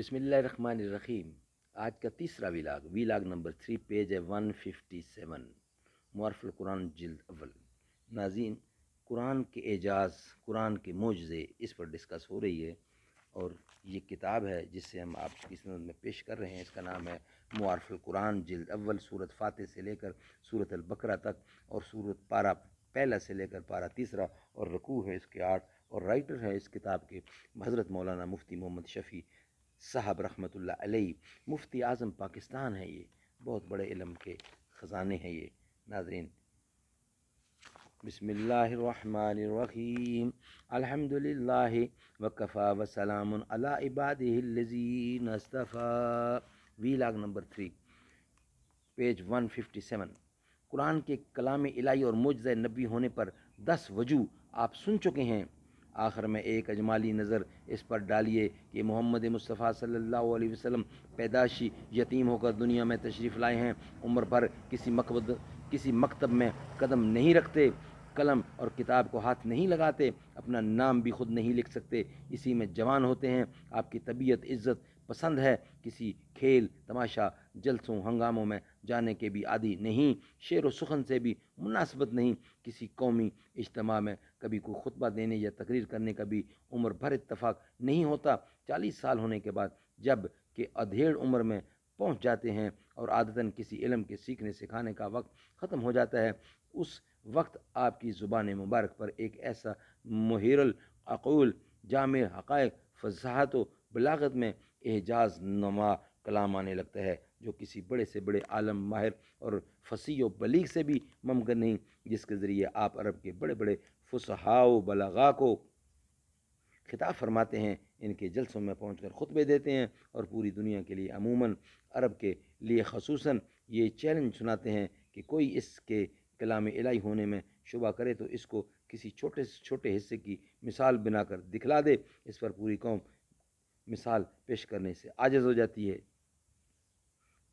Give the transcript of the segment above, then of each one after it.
بسم اللہ الرحمن الرحیم۔ آج کا تیسرا ویلاگ نمبر 3، پیج ہے 157، معارف القرآن جلد اول۔ ناظرین، قرآن کے اعجاز، قرآن کے معجزے، اس پر ڈسکس ہو رہی ہے، اور یہ کتاب ہے جس سے ہم آپ کی سند میں پیش کر رہے ہیں۔ اس کا نام ہے معارف القرآن جلد اول، سورۃ فاتح سے لے کر سورۃ البقرہ تک، اور سورۃ پارہ پہلا سے لے کر پارہ تیسرا، اور رکوع ہے اس کے 8، اور رائٹر ہے اس کتاب کے حضرت مولانا مفتی محمد شفیع صاحب رحمۃ اللہ علیہ۔ مفتی اعظم پاکستان ہے، یہ بہت بڑے علم کے خزانے ہیں یہ۔ ناظرین، بسم اللہ الرحمن الرحیم، الحمد للہ وکفا وسلام علی عبادہ الذین اصطفیٰ۔ Vlog number 3، page 157۔ قرآن کے کلام الہی اور معجزہ نبی ہونے پر 10 وجوہ آپ سن چکے ہیں۔ آخر میں ایک اجمالی نظر اس پر ڈالیے کہ محمد مصطفیٰ صلی اللہ علیہ وسلم پیدائشی یتیم ہو کر دنیا میں تشریف لائے ہیں، عمر بھر کسی مکتب میں قدم نہیں رکھتے، قلم اور کتاب کو ہاتھ نہیں لگاتے، اپنا نام بھی خود نہیں لکھ سکتے، اسی میں جوان ہوتے ہیں۔ آپ کی طبیعت عزت پسند ہے، کسی کھیل تماشا جلسوں ہنگاموں میں جانے کے بھی عادی نہیں، شعر و سخن سے بھی مناسبت نہیں، کسی قومی اجتماع میں کبھی کوئی خطبہ دینے یا تقریر کرنے کا بھی عمر بھر اتفاق نہیں ہوتا۔ 40 سال ہونے کے بعد جب کہ ادھیڑ عمر میں پہنچ جاتے ہیں اور عادتاً کسی علم کے سیکھنے سکھانے کا وقت ختم ہو جاتا ہے، اس وقت آپ کی زبان مبارک پر ایک ایسا محیر العقول، جامع حقائق، فصاحت و بلاغت میں اعجاز نما کلام آنے لگتا ہے جو کسی بڑے سے بڑے عالم ماہر اور فصیح و بلیغ سے بھی ممکن نہیں، جس کے ذریعے آپ عرب کے بڑے بڑے فصحاء و بلاغاء کو خطاب فرماتے ہیں، ان کے جلسوں میں پہنچ کر خطبے دیتے ہیں، اور پوری دنیا کے لیے عموماً عرب کے لیے خصوصاً یہ چیلنج سناتے ہیں کہ کوئی اس کے کلام الہی ہونے میں شبہ کرے تو اس کو کسی چھوٹے سے چھوٹے حصے کی مثال بنا کر دکھلا دے۔ اس پر پوری قوم مثال پیش کرنے سے عاجز ہو جاتی ہے۔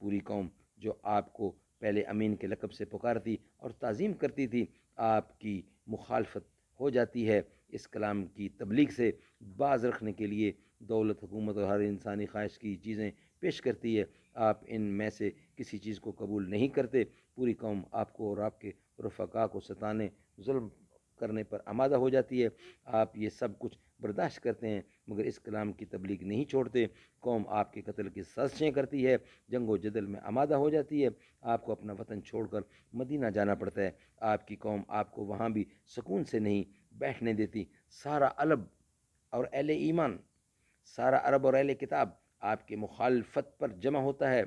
پوری قوم جو آپ کو پہلے امین کے لقب سے پکارتی اور تعظیم کرتی تھی، آپ کی مخالفت ہو جاتی ہے۔ اس کلام کی تبلیغ سے باز رکھنے کے لیے دولت، حکومت اور ہر انسانی خواہش کی چیزیں پیش کرتی ہے۔ آپ ان میں سے کسی چیز کو قبول نہیں کرتے۔ پوری قوم آپ کو اور آپ کے رفقاء کو ستانے، ظلم کرنے پر آمادہ ہو جاتی ہے۔ آپ یہ سب کچھ برداشت کرتے ہیں مگر اس کلام کی تبلیغ نہیں چھوڑتے۔ قوم آپ کے قتل کی سازشیں کرتی ہے، جنگ و جدل میں آمادہ ہو جاتی ہے، آپ کو اپنا وطن چھوڑ کر مدینہ جانا پڑتا ہے۔ آپ کی قوم آپ کو وہاں بھی سکون سے نہیں بیٹھنے دیتی۔ سارا عرب اور اہل ایمان، سارا عرب اور اہل کتاب آپ کی مخالفت پر جمع ہوتا ہے،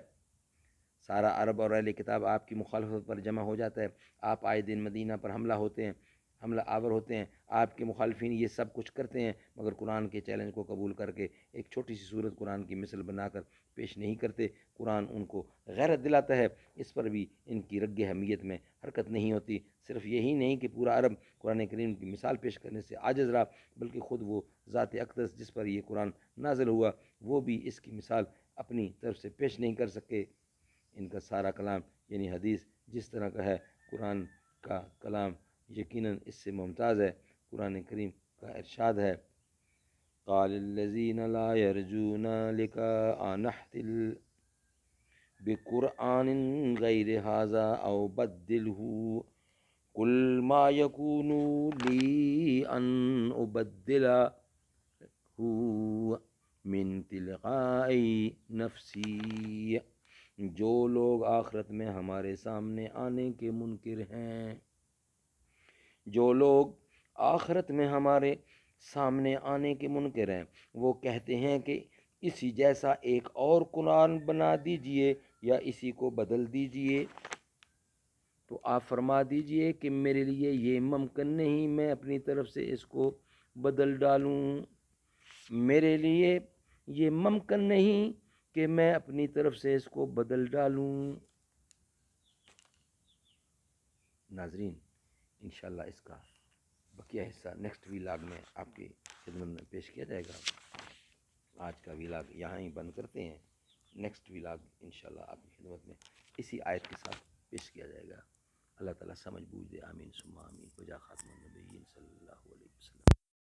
سارا عرب اور اہل کتاب آپ کی مخالفت پر جمع ہو جاتا ہے۔ آپ آئے دن مدینہ پر حملہ آور ہوتے ہیں، آپ کے مخالفین یہ سب کچھ کرتے ہیں مگر قرآن کے چیلنج کو قبول کر کے ایک چھوٹی سی صورت قرآن کی مثل بنا کر پیش نہیں کرتے۔ قرآن ان کو غیرت دلاتا ہے، اس پر بھی ان کی رگ حمیت میں حرکت نہیں ہوتی۔ صرف یہی نہیں کہ پورا عرب قرآن کریم کی مثال پیش کرنے سے عاجز رہا، بلکہ خود وہ ذات اقدس جس پر یہ قرآن نازل ہوا، وہ بھی اس کی مثال اپنی طرف سے پیش نہیں کر سکے۔ ان کا سارا کلام یعنی حدیث جس طرح کا ہے، قرآن کا کلام یقیناً اس سے ممتاز ہے۔ قرآن کریم کا ارشاد ہے، قال الذین لا یرجون لقاء نحتل بقرآن غیر ھذا او بدلہ قل ما یکون لی ان ابدلہ من تلقاء نفسی۔ جو لوگ آخرت میں ہمارے سامنے آنے کے منکر ہیں، جو لوگ آخرت میں ہمارے سامنے آنے کے منکر ہیں، وہ کہتے ہیں کہ اسی جیسا ایک اور قرآن بنا دیجئے یا اسی کو بدل دیجئے۔ تو آپ فرما دیجئے کہ میرے لیے یہ ممکن نہیں میں اپنی طرف سے اس کو بدل ڈالوں، میرے لیے یہ ممکن نہیں کہ میں اپنی طرف سے اس کو بدل ڈالوں۔ ناظرین، انشاءاللہ اس کا بقیہ حصہ نیکسٹ ویلاگ میں آپ کی خدمت میں پیش کیا جائے گا۔ آج کا ویلاگ یہاں ہی بند کرتے ہیں، نیکسٹ ویلاگ انشاءاللہ آپ کی خدمت میں اسی آیت کے ساتھ پیش کیا جائے گا۔ اللہ تعالیٰ سمجھ بوجھ دے، آمین ثم آمین۔ بجا خاتم النبیین صلی اللہ علیہ وسلم۔